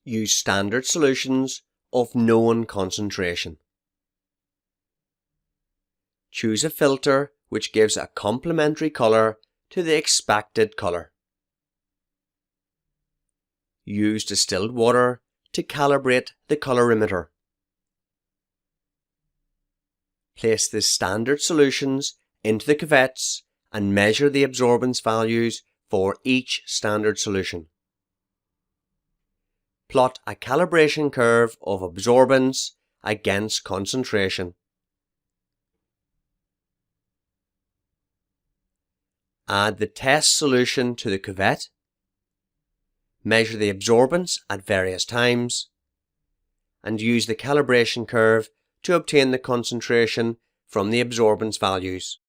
Use standard solutions of known concentration. Choose a filter which gives a complementary colour to the expected colour. Use distilled water to calibrate the colorimeter. Place the standard solutions into the cuvettes and measure the absorbance values for each standard solution. Plot a calibration curve of absorbance against concentration. Add the test solution to the cuvette. Measure the absorbance at various times, and use the calibration curve to obtain the concentration from the absorbance values.